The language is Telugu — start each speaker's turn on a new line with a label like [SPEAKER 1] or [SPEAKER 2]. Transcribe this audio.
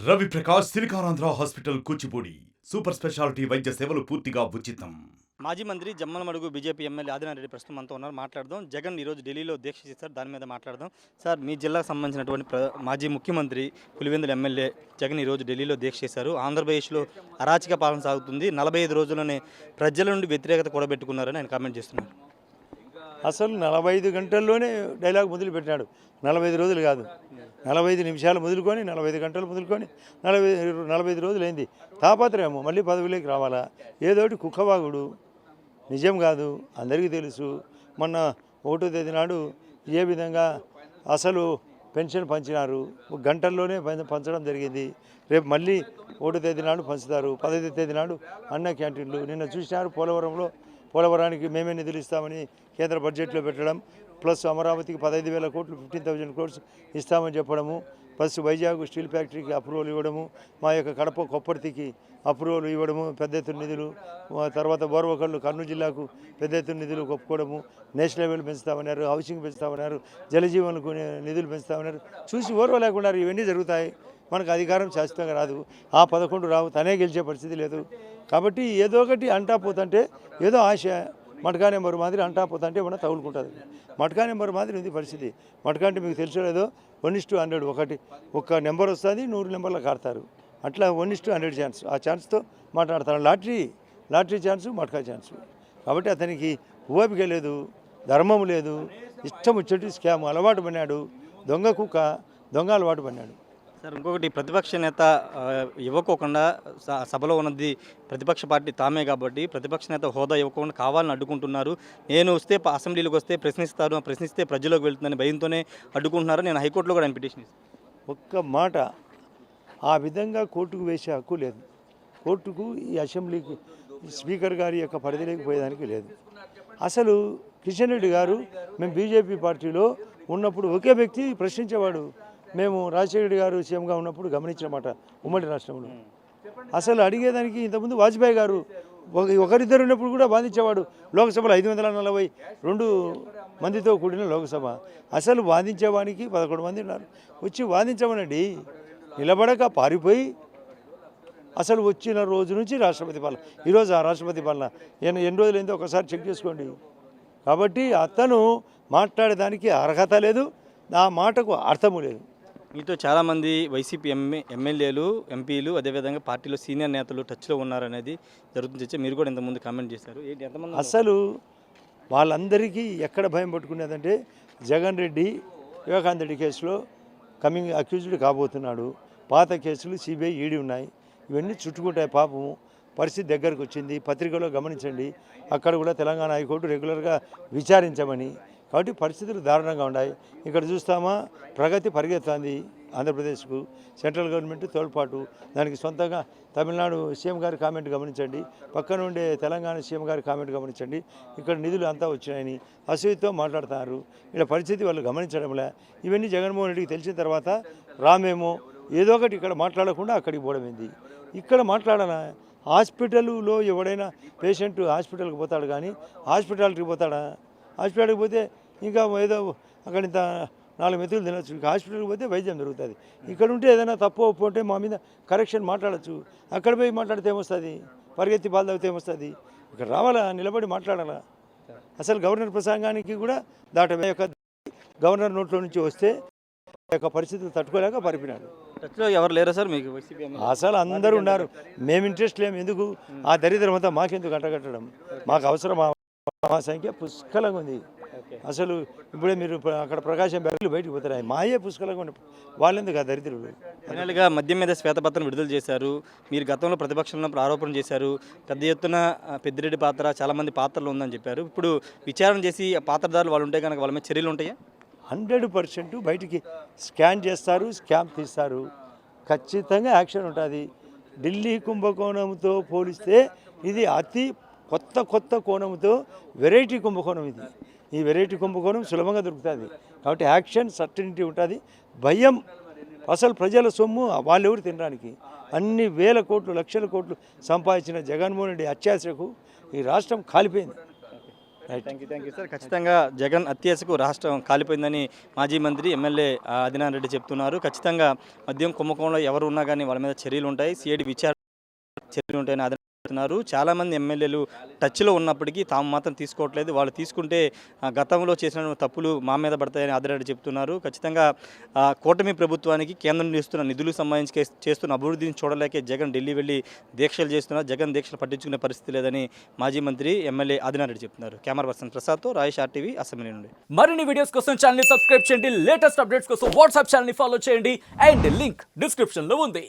[SPEAKER 1] Ravi Prakash Siliconandhra hospital Kuchipudi super speciality వైద్య సేవలు పూర్తిగా ఉచితం.
[SPEAKER 2] మాజీ మంత్రి జమ్మలమడుగు బీజేపీ ఎమ్మెల్యే ఆదినారెడ్డి ప్రస్తుతం మనతో ఉన్నారు. మాట్లాడదాం. జగన్ ఈరోజు ఢిల్లీలో దీక్ష చేశారు, దాని మీద మాట్లాడదాం. సార్, మీ జిల్లాకు సంబంధించినటువంటి మాజీ ముఖ్యమంత్రి పులివెందుల ఎమ్మెల్యే జగన్ ఈరోజు ఢిల్లీలో దీక్ష చేశారు. ఆంధ్రప్రదేశ్లో అరాచక పాలన సాగుతుంది, 45 రోజుల్లోనే ప్రజల నుండి వ్యతిరేకత కూడబెట్టుకున్నారని ఆయన కామెంట్ చేస్తున్నారు.
[SPEAKER 3] అసలు 45 గంటల్లోనే డైలాగ్ మొదలుపెట్టాడు. 45 రోజులు కాదు, 45 నిమిషాలు మొదలుకొని 45 గంటలు మొదలుకొని 45 రోజులైంది. తాపత్రయము మళ్ళీ పదవిలోకి రావాలా, ఏదోటి కుక్కవాగుడు. నిజం కాదు, అందరికీ తెలుసు. మొన్న 1వ తేదీ నాడు ఏ విధంగా అసలు పెన్షన్ పంచినారు, గంటల్లోనే పంచడం జరిగింది. రేపు మళ్ళీ 1వ తేదీ నాడు పంచుతారు. 15వ తేదీ నాడు అన్న క్యాంటీన్లు. నిన్న చూసినారు పోలవరానికి మేమే నిధులు ఇస్తామని కేంద్ర బడ్జెట్లో పెట్టడం, ప్లస్ అమరావతికి 15,000 కోట్లు 15,000 crores ఇస్తామని చెప్పడము, ప్లస్ వైజాగ్ స్టీల్ ఫ్యాక్టరీకి అప్రూవల్ ఇవ్వడము, మా యొక్క కడప కొప్పర్తికి అప్రూవల్ ఇవ్వడము, పెద్ద ఎత్తున నిధులు, తర్వాత బోర్వకళ్ళు కర్నూలు జిల్లాకు పెద్ద ఎత్తున నిధులు ఒప్పుకోవడము, నేషనల్ లెవెల్ పెంచుతామన్నారు, హౌసింగ్ పెంచుతామన్నారు, జలజీవన్కు నిధులు పెంచుతామన్నారు. చూసి ఓర్వ లేకుండా ఇవన్నీ జరుగుతాయి. మనకు అధికారం శాశ్వతంగా రాదు, ఆ 11 రావు, తనే గెలిచే పరిస్థితి లేదు. కాబట్టి ఏదో ఒకటి అంటా పోతుంటే ఏదో ఆశ మటకా నెంబర్ మాదిరి అంటా పోతుంటే ఏమన్నా తగులుకుంటుంది. మటకా నెంబర్ మాదిరి ఉంది పరిస్థితి. మటకా అంటే మీకు తెలిసేదో 1:100 ఒక నెంబర్ వస్తుంది, 100 నెంబర్లు కాడతారు. అట్లా 1:100 ఛాన్స్. ఆ ఛాన్స్తో మాట్లాడతారు. లాటరీ ఛాన్సు, మటకా ఛాన్సు. కాబట్టి అతనికి ఓపిక లేదు, ధర్మం లేదు, ఇష్టం వచ్చేటి స్కామ్ అలవాటు పడినాడు. దొంగ కుక్క, దొంగ అలవాటు పడినాడు.
[SPEAKER 2] సార్, ఇంకొకటి, ప్రతిపక్ష నేత ఇవ్వకోకుండా సభలో ఉన్నది ప్రతిపక్ష పార్టీ తామే కాబట్టి ప్రతిపక్ష నేత హోదా ఇవ్వకుండా కావాలని అడ్డుకుంటున్నారు. నేను వస్తే అసెంబ్లీలోకి వస్తే ప్రశ్నిస్తారు, ప్రశ్నిస్తే ప్రజల్లోకి వెళ్తుందని భయంతోనే అడ్డుకుంటున్నారు. నేను హైకోర్టులో కూడా ఆయన పిటిషన్ ఇస్తాను.
[SPEAKER 3] ఒక్క మాట, ఆ విధంగా కోర్టుకు వేసే హక్కు లేదు. కోర్టుకు ఈ అసెంబ్లీకి స్పీకర్ గారి యొక్క పరిధిలోకి పోయేదానికి లేదు. అసలు కిషన్ రెడ్డి గారు మేము బీజేపీ పార్టీలో ఉన్నప్పుడు ఒకే వ్యక్తి ప్రశ్నించేవాడు. మేము రాజశేఖర గారు సీఎంగా ఉన్నప్పుడు గమనించినమాట ఉమ్మడి రాష్ట్రంలో. అసలు అడిగేదానికి ఇంతకుముందు వాజ్పేయి గారు ఒకరిద్దరు ఉన్నప్పుడు కూడా వాదించేవాడు. లోక్సభలో 542 మందితో కూడిన లోక్సభ. అసలు వాదించేవానికి 11 మంది ఉన్నారు. వచ్చి వాదించమనండి, నిలబడక పారిపోయి అసలు వచ్చిన రోజు నుంచి రాష్ట్రపతి పాలన. ఈరోజు ఆ రాష్ట్రపతి పాలన ఎన్ని రోజులైందో ఒకసారి చెక్ చేసుకోండి. కాబట్టి అతను మాట్లాడేదానికి అర్హత లేదు, ఆ మాటకు అర్థము లేదు.
[SPEAKER 2] మీతో చాలామంది వైసీపీ ఎమ్మెల్యేలు, ఎంపీలు, అదేవిధంగా పార్టీలో సీనియర్ నేతలు టచ్లో ఉన్నారనేది జరుగుతుంది. మీరు కూడా ఇంతకుముందు కామెంట్ చేశారు. ఎంతమంది
[SPEAKER 3] అసలు వాళ్ళందరికీ ఎక్కడ భయం పట్టుకునేదంటే జగన్ రెడ్డి వివేకానంద రెడ్డి కేసులో కమింగ్ అక్యూజ్డ్ కాబోతున్నాడు. పాత కేసులు సిబిఐ, ఈడీ ఉన్నాయి. ఇవన్నీ చుట్టుకుంటాయి. పాపము పరిస్థితి దగ్గరకు వచ్చింది. పత్రికలో గమనించండి, అక్కడ కూడా తెలంగాణ హైకోర్టు రెగ్యులర్గా విచారించమని. కాబట్టి పరిస్థితులు దారుణంగా ఉన్నాయి. ఇక్కడ చూస్తామా, ప్రగతి పరిగెత్తుంది ఆంధ్రప్రదేశ్కు. సెంట్రల్ గవర్నమెంట్ తోడ్పాటు, దానికి సొంతంగా తమిళనాడు సీఎం గారి కామెంట్ గమనించండి, పక్కన ఉండే తెలంగాణ సీఎం గారి కామెంట్ గమనించండి. ఇక్కడ నిధులు అంతా వచ్చినాయని అసూయతో మాట్లాడుతున్నారు. ఇక్కడ పరిస్థితి వాళ్ళు గమనించడంలే. ఇవన్నీ జగన్మోహన్ రెడ్డికి తెలిసిన తర్వాత రామేమో ఏదో ఒకటి ఇక్కడ మాట్లాడకుండా అక్కడికి పోవడమైంది. ఇక్కడ మాట్లాడాలా? హాస్పిటల్లో ఎవడైనా పేషెంట్ హాస్పిటల్కి పోతాడు, కానీ హాస్పిటాలిటీకి పోతాడా? హాస్పిటల్కి పోతే ఇంకా ఏదో అక్కడ ఇంత 4 మెతుకులు తినచ్చు. ఇంకా హాస్పిటల్కి పోతే వైద్యం జరుగుతుంది. ఇక్కడ ఉంటే ఏదైనా తప్పు ఒప్పు ఉంటే మా మీద కరెక్షన్ మాట్లాడచ్చు. అక్కడ పోయి మాట్లాడితే ఏమొస్తుంది? పరిగెత్తి బాధ అవుతే ఏమొస్తుంది? ఇక్కడ రావాలా, నిలబడి మాట్లాడాలా? అసలు గవర్నర్ ప్రసంగానికి కూడా యొక్క గవర్నర్ నోట్లో నుంచి వస్తే యొక్క పరిస్థితులు తట్టుకోలేక పరిపినాడు.
[SPEAKER 2] టచ్లో ఎవరు లేరా సార్ మీకు వైసీపీ?
[SPEAKER 3] అసలు అందరూ ఉన్నారు. మేము ఇంట్రెస్ట్ లేము. ఎందుకు ఆ దరిద్రం అంతా మాకెందుకు అంటగట్టడం? మాకు అవసరం. మా సంఖ్య పుష్కలంగా ఉంది. అసలు ఇప్పుడే మీరు అక్కడ ప్రకాశం బ్యాగులు బయటకు పోతారు, మాయే పుష్కలంగా ఉన్నాయి. వాళ్ళెందుకు ఆ దరిద్రులు?
[SPEAKER 2] ఫైనల్గా మద్యం మీద శ్వేతపత్రం విడుదల చేశారు. మీరు గతంలో ప్రతిపక్షంలో ఆరోపణ చేశారు. పెద్ద ఎత్తున పెద్దిరెడ్డి పాత్ర, చాలామంది పాత్రలు ఉందని చెప్పారు. ఇప్పుడు విచారణ చేసి ఆ పాత్రదారులు వాళ్ళు ఉంటే కనుక వాళ్ళ మీద చర్యలు ఉంటాయా?
[SPEAKER 3] 100% బయటికి స్కాన్ చేస్తారు, స్కామ్ తీస్తారు. ఖచ్చితంగా యాక్షన్ ఉంటుంది. ఢిల్లీ కుంభకోణంతో పోలిస్తే ఇది అతి కొత్త కోణంతో వెరైటీ కుంభకోణం ఇది. ఈ వెరైటీ కుంభకోణం సులభంగా దొరుకుతుంది. కాబట్టి యాక్షన్ సర్టనిటీ ఉంటుంది. భయం, అసలు ప్రజల సొమ్ము వాళ్ళెవరు తినడానికి? అన్ని వేల కోట్లు, లక్షల కోట్లు సంపాదించిన జగన్మోహన్ రెడ్డి అత్యాశకు ఈ రాష్ట్రం కాలిపోయింది.
[SPEAKER 2] Thank you sir. ఖచ్చితంగా జగన్ అత్యాశకు రాష్ట్రం కాలిపోయిందని మాజీ మంత్రి ఎమ్మెల్యే ఆదినారాయణ రెడ్డి చెప్తున్నారు. ఖచ్చితంగా మద్యం కుంభకోణంలో ఎవరు ఉన్నా కానీ వాళ్ళ మీద చర్యలు ఉంటాయి, సిఐడి విచారణ చర్యలు ఉంటాయని ఆదినారాయణ చెప్తున్నారు. చాలామంది ఎమ్మెల్యేలు టచ్లో ఉన్నప్పటికీ తాము మాత్రం తీసుకోవట్లేదు, వాళ్ళు తీసుకుంటే గతంలో చేసిన తప్పులు మా మీద పడతాయని ఆదినారాయణ చెప్తున్నారు. ఖచ్చితంగా కూటమి ప్రభుత్వానికి కేంద్రం ఇస్తున్న నిధులకు సంబంధించి చేస్తున్న అభివృద్ధిని చూడలేకే జగన్ ఢిల్లీ వెళ్ళి దీక్షలు చేస్తున్నారు. జగన్ దీక్షలు పట్టించుకునే పరిస్థితి లేదని మాజీ మంత్రి ఎమ్మెల్యే ఆదినారాయణ రెడ్డి చెప్తున్నారు. Camera person ప్రసాద్తో Rayesh RTV assembly నుండి.
[SPEAKER 4] మరిన్ని వీడియోస్ కోసం ఛానల్ ని సబ్స్క్రైబ్ చేయండి, లేటెస్ట్ అప్డేట్స్ కోసం వాట్సాప్ ఛానల్ ని ఫాలో చేయండి అండ్ లింక్ డిస్క్రిప్షన్ లో ఉంది.